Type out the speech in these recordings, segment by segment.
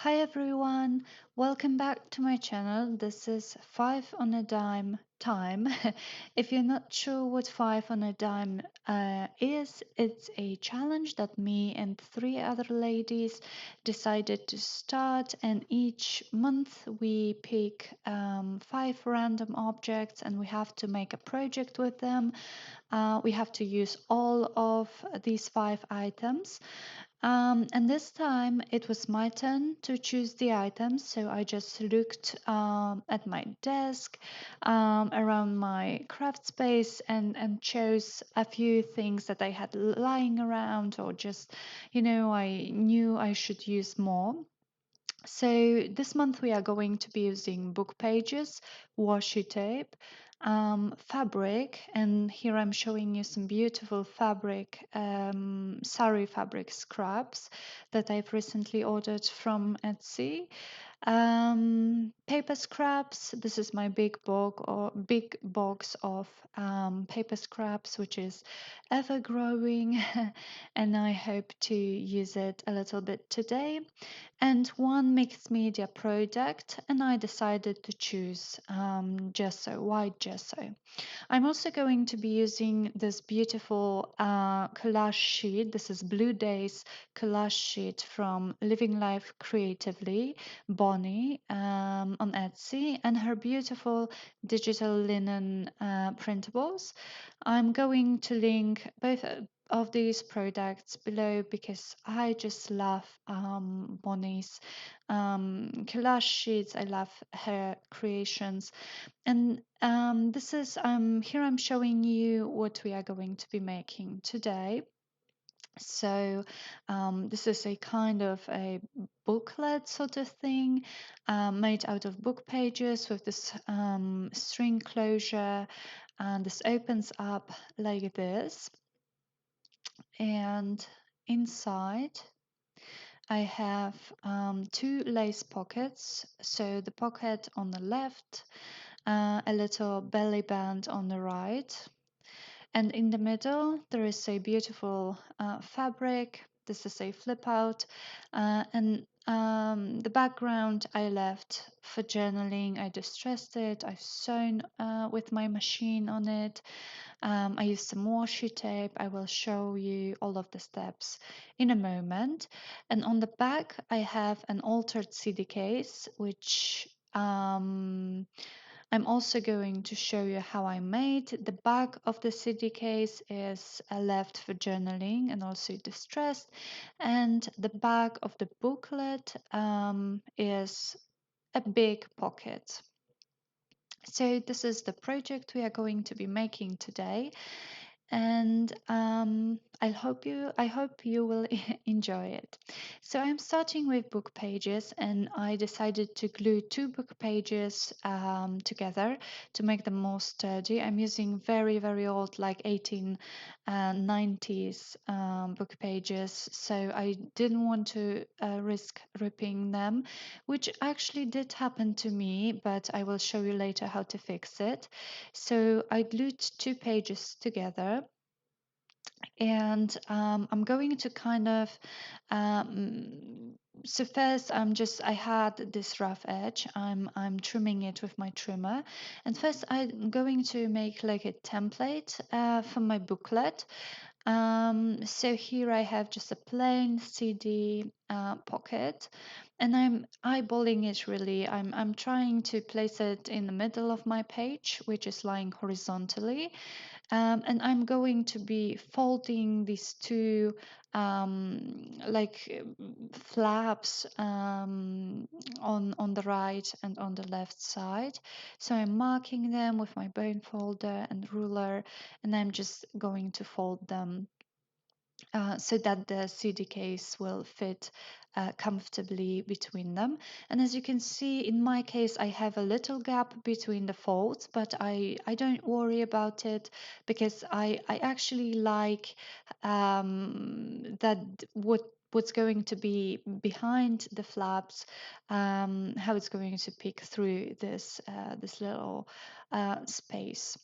Hi everyone, welcome back to my channel. This is 5 on a dime time. If you're not sure what 5 on a dime is, it's a challenge that me and three other ladies decided to start, and each month we pick 5 random objects and we have to make a project with them. We have to use all of these 5 items. And this time it was my turn to choose the items. So I just looked at my desk, around my craft space, and chose a few things that I had lying around, or just, I knew I should use more. So this month we are going to be using book pages, washi tape, fabric, and here I'm showing you some beautiful fabric, sari fabric scraps that I've recently ordered from Etsy. Paper scraps. This is my big box of paper scraps, which is ever growing, and I hope to use it a little bit today. And one mixed media product, and I decided to choose gesso, white gesso. I'm also going to be using this beautiful collage sheet. This is Blue Days collage sheet from Living Life Creatively, Bonnie, on Etsy, and her beautiful digital linen printables. I'm going to link both of these products below because I just love Bonnie's collage sheets. I love her creations, and this is here I'm showing you what we are going to be making today. So this is a kind of a booklet sort of thing, made out of book pages with this string closure, and this opens up like this. And inside I have two lace pockets. So the pocket on the left, a little belly band on the right, and in the middle there is a beautiful fabric. This is a flip out, and the background I left for journaling. I distressed it. I've sewn with my machine on it. I used some washi tape. I will show you all of the steps in a moment. And on the back, I have an altered CD case, which I'm also going to show you how I made. The back of the CD case is left for journaling and also distressed, and the back of the booklet is a big pocket. So this is the project we are going to be making today, and I hope you will enjoy it. So I'm starting with book pages, and I decided to glue two book pages together to make them more sturdy. I'm using very old, like 1890s book pages, so I didn't want to risk ripping them, which actually did happen to me, but I will show you later how to fix it. So I glued two pages together, and I'm going to kind of so first I had this rough edge. I'm trimming it with my trimmer, and first I'm going to make like a template for my booklet. So here I have just a plain CD pocket, and I'm eyeballing it really. I'm trying to place it in the middle of my page, which is lying horizontally, and I'm going to be folding these two flaps on the right and on the left side. So I'm marking them with my bone folder and ruler, and I'm just going to fold them so that the CD case will fit comfortably between them. And as you can see, in my case, I have a little gap between the folds, but I don't worry about it because I actually like that what's going to be behind the flaps, how it's going to peek through this little space.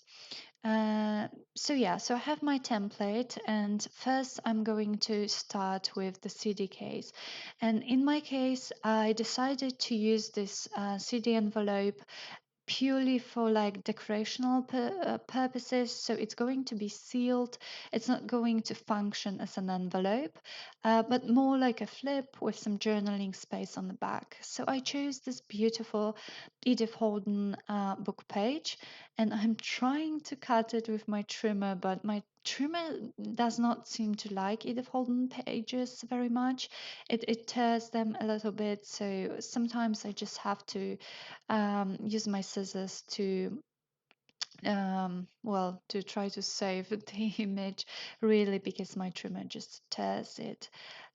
Uh, so I have my template, and first I'm going to start with the CD case. And in my case, I decided to use this CD envelope purely for like decorational purposes. So it's going to be sealed. It's not going to function as an envelope, but more like a flip with some journaling space on the back. So I chose this beautiful Edith Holden book page, and I'm trying to cut it with my trimmer, but my trimmer does not seem to like Edith Holden pages very much. It tears them a little bit, so sometimes I just have to use my scissors to to try to save the image, really, because my trimmer just tears it.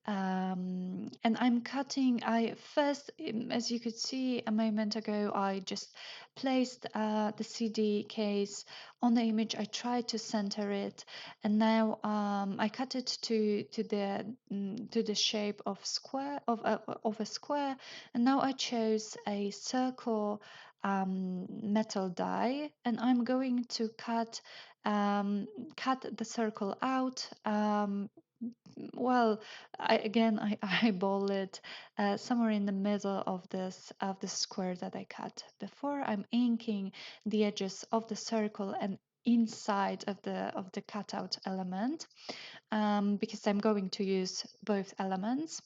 And I'm cutting. I first, as you could see a moment ago, I just placed the CD case on the image. I tried to center it, and now I cut it to the shape of a square, and now I chose a circle metal die, and I'm going to cut the circle out. Well, I eyeball it somewhere in the middle of the square that I cut. Before I'm inking the edges of the circle and inside of the cutout element, because I'm going to use both elements.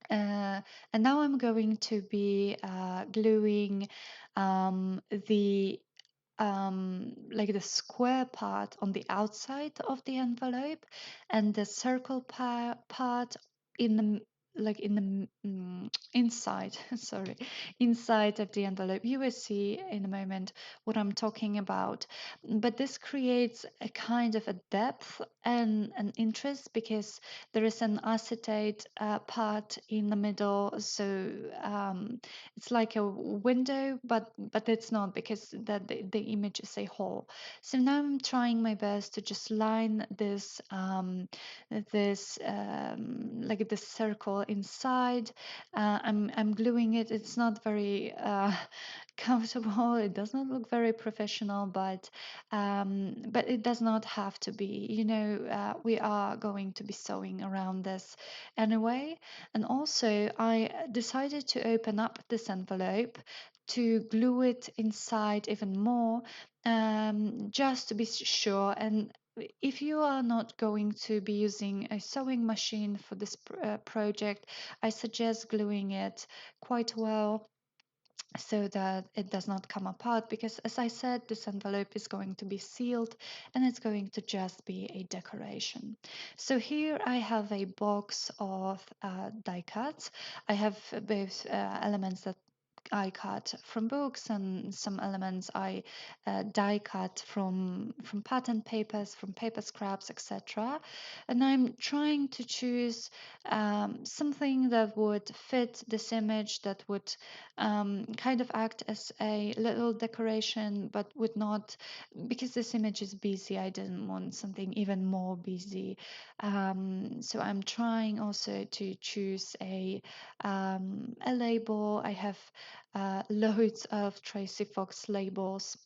Uh, and now I'm going to be gluing the like the square part on the outside of the envelope, and the circle part in the in the inside sorry, inside of the envelope. You will see in a moment what I'm talking about, but this creates a kind of a depth and an interest, because there is an acetate part in the middle. So it's like a window, but it's not, because the image is a whole. So now I'm trying my best to just line like this circle inside. I'm gluing it. It's not very comfortable. It does not look very professional, but it does not have to be. We are going to be sewing around this anyway. And also, I decided to open up this envelope to glue it inside even more, just to be sure. And if you are not going to be using a sewing machine for this project, I suggest gluing it quite well so that it does not come apart, because, as I said, this envelope is going to be sealed and it's going to just be a decoration. So here I have a box of die cuts. I have both elements that I cut from books, and some elements I die cut from pattern papers, from paper scraps, etc. And I'm trying to choose something that would fit this image, that would kind of act as a little decoration, but would not, because this image is busy, I didn't want something even more busy. So I'm trying also to choose a label. I have loads of Tracy Fox labels,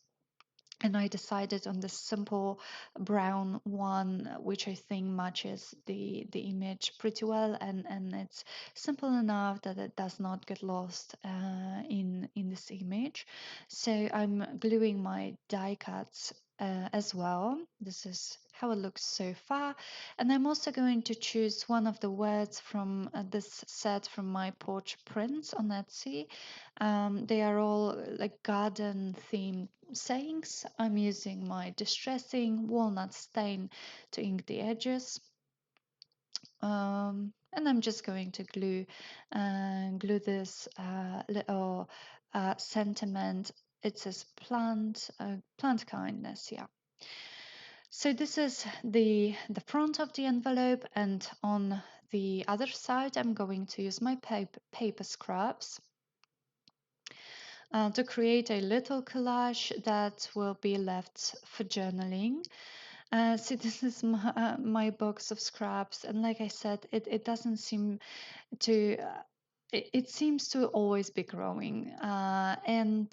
and I decided on this simple brown one, which I think matches the image pretty well, and it's simple enough that it does not get lost in this image. So I'm gluing my die cuts as well. This is how it looks so far, and I'm also going to choose one of the words from this set from my porch prints on Etsy. They are all like garden themed sayings. I'm using my distressing walnut stain to ink the edges. And I'm just going to glue this little sentiment. It says plant kindness. Yeah. So this is the front of the envelope, and on the other side, I'm going to use my paper scraps to create a little collage that will be left for journaling. So this is my box of scraps, and like I said, it doesn't seem to. It seems to always be growing, and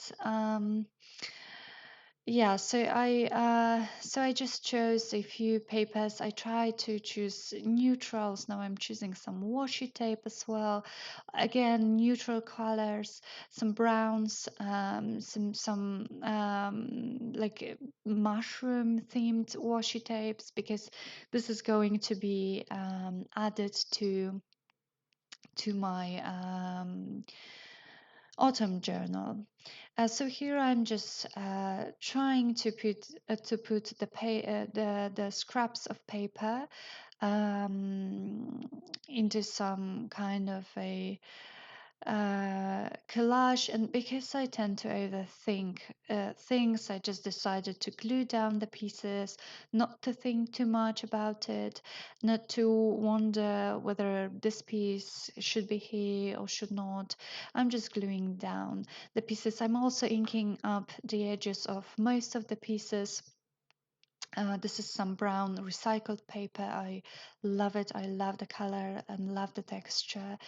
Yeah, so I just chose a few papers. I tried to choose neutrals. Now I'm choosing some washi tape as well. Again, neutral colors, some browns, some like mushroom themed washi tapes, because this is going to be added to my autumn journal. So here I'm just trying to put the scraps of paper um, into some kind of a collage, and because I tend to overthink things, I just decided to glue down the pieces, not to think too much about it, not to wonder whether this piece should be here or should not. I'm just gluing down the pieces. I'm also inking up the edges of most of the pieces. This is some brown recycled paper. I love it. I love the color and love the texture.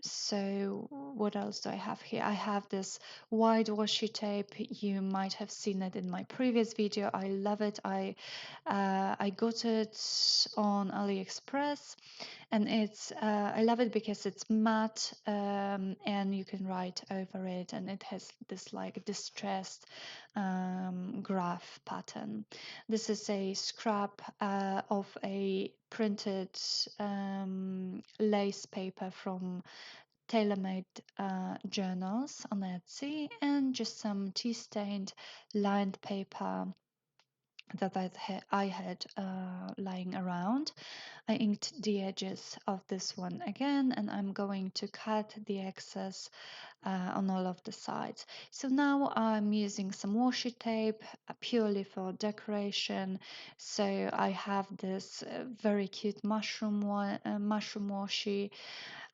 So what else do I have here? I have this wide washi tape. You might have seen it in my previous video. I love it. I got it on AliExpress, and it's I love it because it's matte, and you can write over it, and it has this like distressed graph pattern. This is a scrap of a printed lace paper from tailor-made journals on Etsy, and just some tea-stained lined paper that I had lying around. I inked the edges of this one again, and I'm going to cut the excess on all of the sides. So now I'm using some washi tape purely for decoration. So I have this very cute mushroom washi.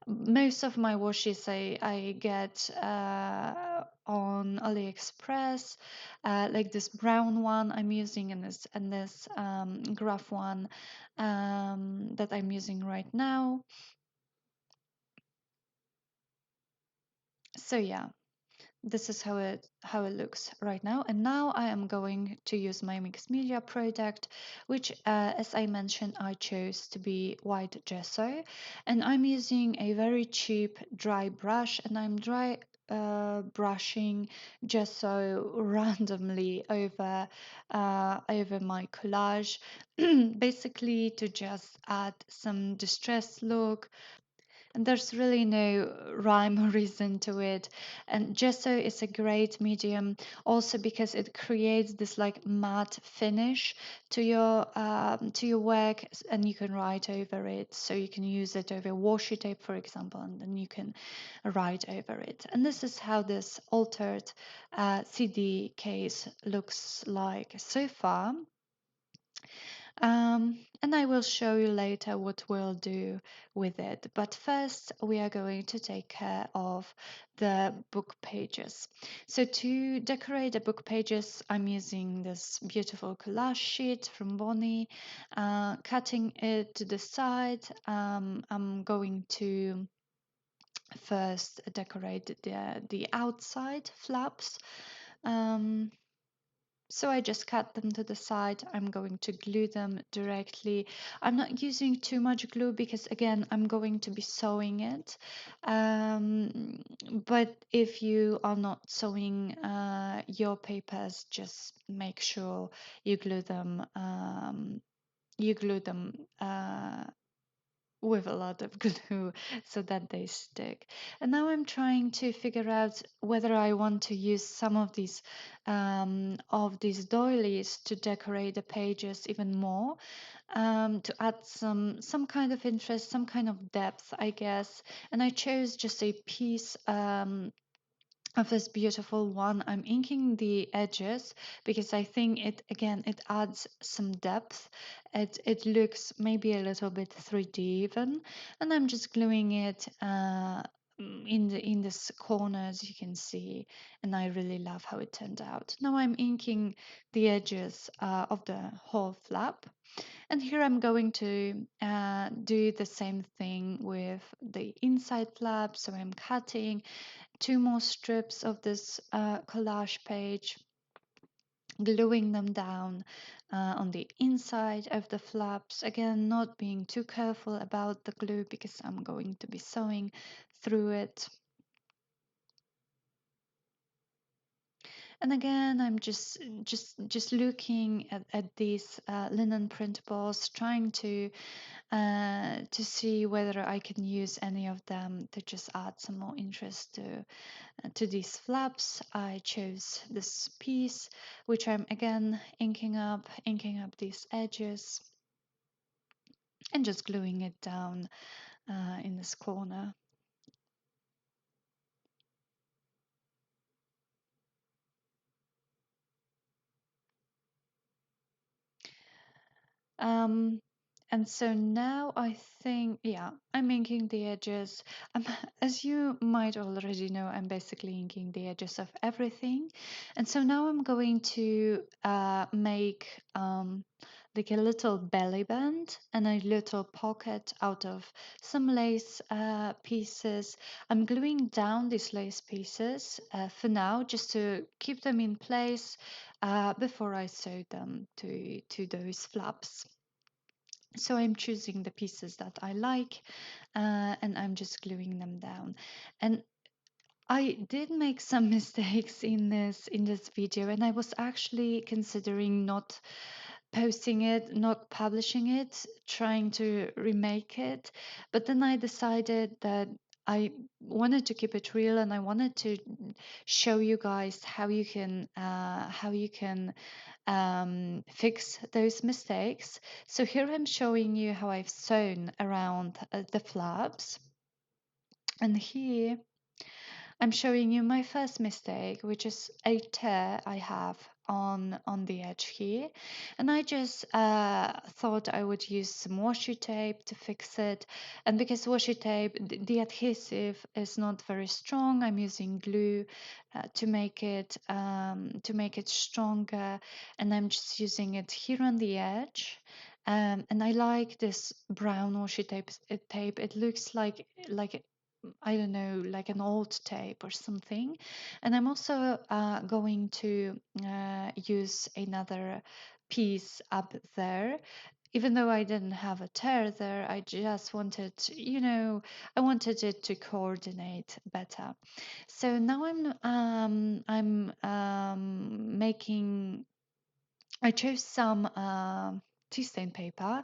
Most of my washes I get on AliExpress, like this brown one I'm using, and this graph one that I'm using right now. So yeah, this is how it looks right now. And now I am going to use my mixed media product, which as I mentioned, I chose to be white gesso, and I'm using a very cheap dry brush, and I'm dry brushing gesso randomly over my collage, basically to just add some distressed look, and there's really no rhyme or reason to it. And gesso is a great medium also because it creates this like matte finish to your work, and you can write over it. So you can use it over washi tape, for example, and then you can write over it. And this is how this altered CD case looks like so far. And I will show you later what we'll do with it. But first, we are going to take care of the book pages. So to decorate the book pages, I'm using this beautiful collage sheet from Bonnie, cutting it to the side. I'm going to first decorate the outside flaps. Um, so I just cut them to the side. I'm going to glue them directly. I'm not using too much glue because again, I'm going to be sewing it. But if you are not sewing your papers, just make sure you glue them. You glue them with a lot of glue so that they stick. And now I'm trying to figure out whether I want to use some of these doilies to decorate the pages even more, to add some kind of interest, some kind of depth, I guess. And I chose just a piece of this beautiful one. I'm inking the edges because I think it adds some depth. It looks maybe a little bit 3D even, and I'm just gluing it in this corner, as you can see, and I really love how it turned out. Now I'm inking the edges of the whole flap, and here I'm going to do the same thing with the inside flap. So I'm cutting two more strips of this collage page, gluing them down on the inside of the flaps. Again, not being too careful about the glue because I'm going to be sewing through it. And again, I'm just looking at these linen printables, trying to see whether I can use any of them to just add some more interest to these flaps. I chose this piece, which I'm again inking up these edges and just gluing it down in this corner. Um, and so now I think, yeah, I'm inking the edges. Um, as you might already know, I'm basically inking the edges of everything. And so now I'm going to make like a little belly band and a little pocket out of some lace pieces. I'm gluing down these lace pieces for now, just to keep them in place before I sew them to those flaps. So I'm choosing the pieces that I like and I'm just gluing them down. And I did make some mistakes in this video, and I was actually considering not posting it, not publishing it, trying to remake it. But then I decided that I wanted to keep it real, and I wanted to show you guys how you can fix those mistakes. So here I'm showing you how I've sewn around the flaps, and here I'm showing you my first mistake, which is a tear I have on the edge here. And I just thought I would use some washi tape to fix it. And because washi tape, the adhesive is not very strong, I'm using glue to make it stronger. And I'm just using it here on the edge. And I like this brown washi tape. It looks like I don't know, like an old tape or something. And I'm also going to use another piece up there. Even though I didn't have a tear there, I just wanted, I wanted it to coordinate better. So now I'm making I chose some tea stain paper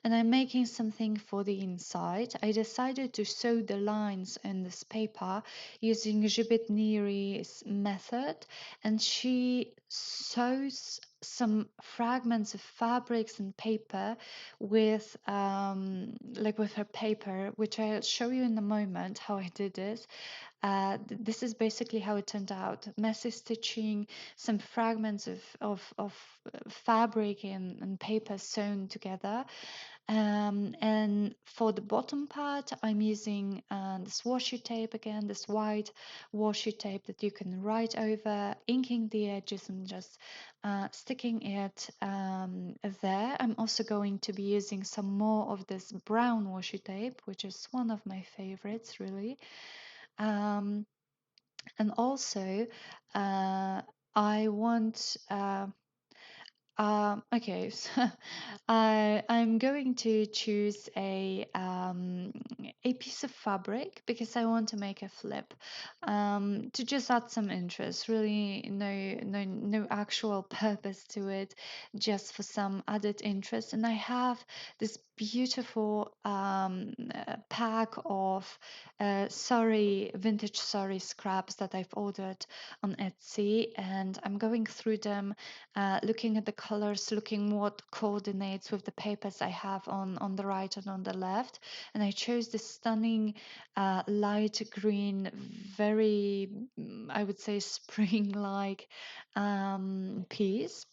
and I'm making something for the inside. I decided to sew the lines in this paper using Judith Neary's method, and she sews some fragments of fabrics and paper with like with her paper, which I'll show you in a moment how I did this. This is basically how it turned out. Messy stitching, some fragments of fabric and paper sewn together. And for the bottom part, I'm using this washi tape again, this white washi tape that you can write over, inking the edges and just sticking it there. I'm also going to be using some more of this brown washi tape, which is one of my favorites, really. Um, and also, I want okay, so I'm going to choose a piece of fabric because I want to make a flip to just add some interest. Really, no actual purpose to it, just for some added interest. And I have this beautiful pack of vintage sari scraps that I've ordered on Etsy, and I'm going through them looking at the colors, looking what coordinates with the papers I have on the right and on the left. And I chose this stunning light green, very, I would say, spring-like piece.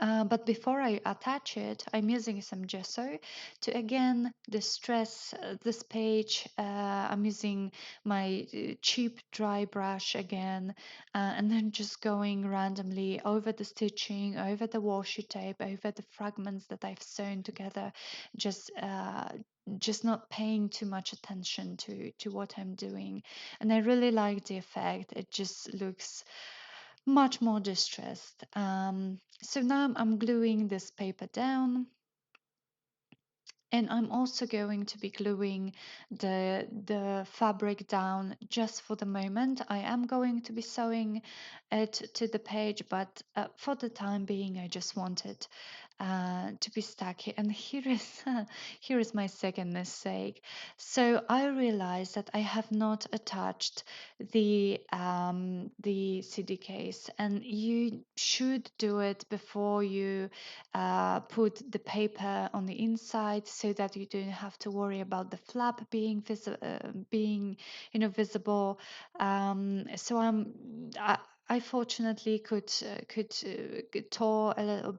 But before I attach it, I'm using some gesso to again distress this page. I'm using my cheap dry brush again, and then just going randomly over the stitching, over the washi tape, over the fragments that I've sewn together, just just not paying too much attention to what I'm doing. And I really like the effect. It just looks much more distressed. So now I'm gluing this paper down, and I'm also going to be gluing the fabric down just for the moment. I am going to be sewing it to the page, but for the time being, I just want it to be stuck here. And here is here is my second mistake. So I realized that I have not attached the CD case, and you should do it before you put the paper on the inside, so that you don't have to worry about the flap being visible. I fortunately could tear a little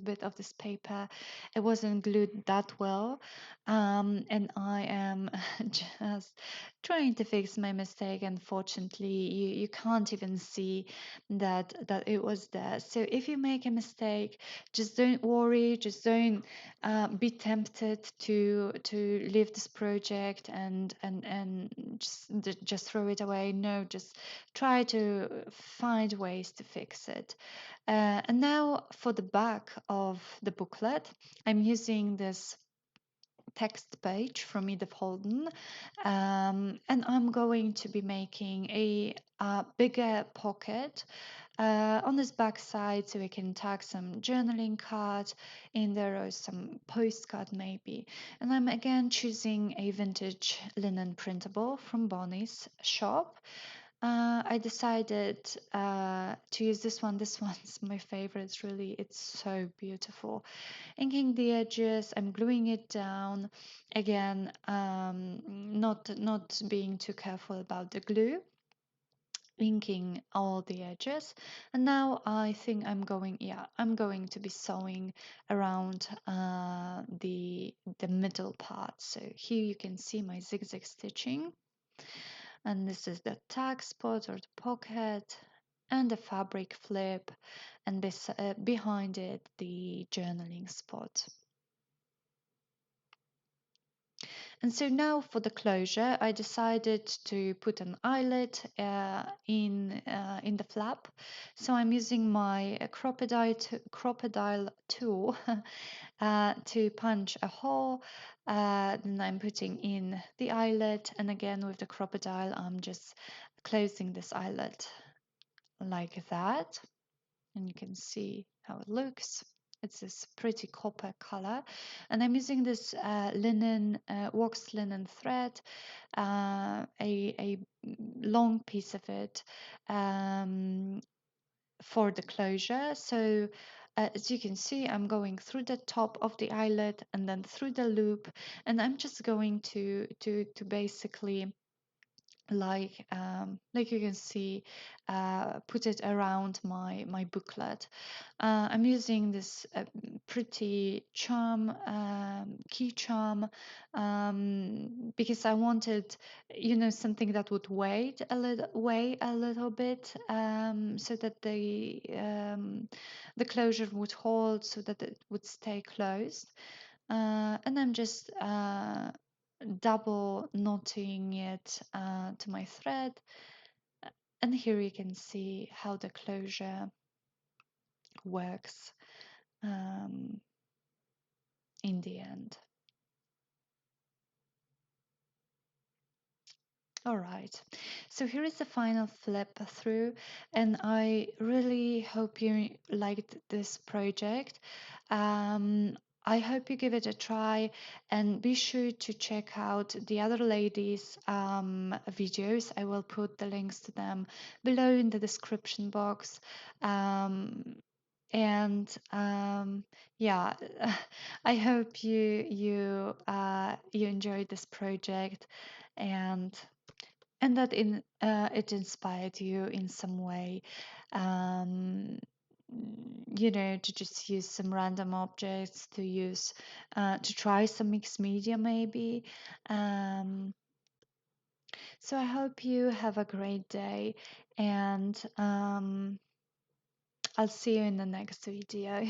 bit of this paper. It wasn't glued that well, and I am just trying to fix my mistake. Unfortunately, you can't even see that it was there. So if you make a mistake, just don't worry. Just don't be tempted to leave this project and just throw it away. No, just try to find ways to fix it. And now for the back of the booklet, I'm using this text page from Edith Holden, and I'm going to be making a bigger pocket on this back side, so we can tag some journaling card in there, or some postcard maybe. And I'm again choosing a vintage linen printable from Bonnie's shop. I decided to use this one. This one's my favorite, really. It's so beautiful. Inking the edges, I'm gluing it down. Again, not being too careful about the glue, inking all the edges. And now I think I'm going to be sewing around the middle part. So here you can see my zigzag stitching, and this is the tag spot or the pocket, and the fabric flip, and this behind it the journaling spot. And so now for the closure, I decided to put an eyelet in the flap. So I'm using my crocodile tool to punch a hole. Then I'm putting in the eyelet, and again with the crocodile, I'm just closing this eyelet like that, and you can see how it looks. It's this pretty copper color, and I'm using this waxed linen thread, a long piece of it, um, for the closure. So as you can see, I'm going through the top of the eyelet and then through the loop, and I'm just going to basically, like you can see, put it around my booklet. I'm using this pretty key charm, because I wanted, something that would weigh a little bit, so that the closure would hold, so that it would stay closed. And I'm just double knotting it to my thread, and here you can see how the closure works um, in the end. All right, so here is the final flip through, and I really hope you liked this project. Um, I hope you give it a try, and be sure to check out the other ladies' videos. I will put the links to them below in the description box. And yeah, I hope you enjoyed this project, and that it inspired you in some way, um, to just use some random objects, to try some mixed media maybe. um, so I hope you have a great day, and I'll see you in the next video.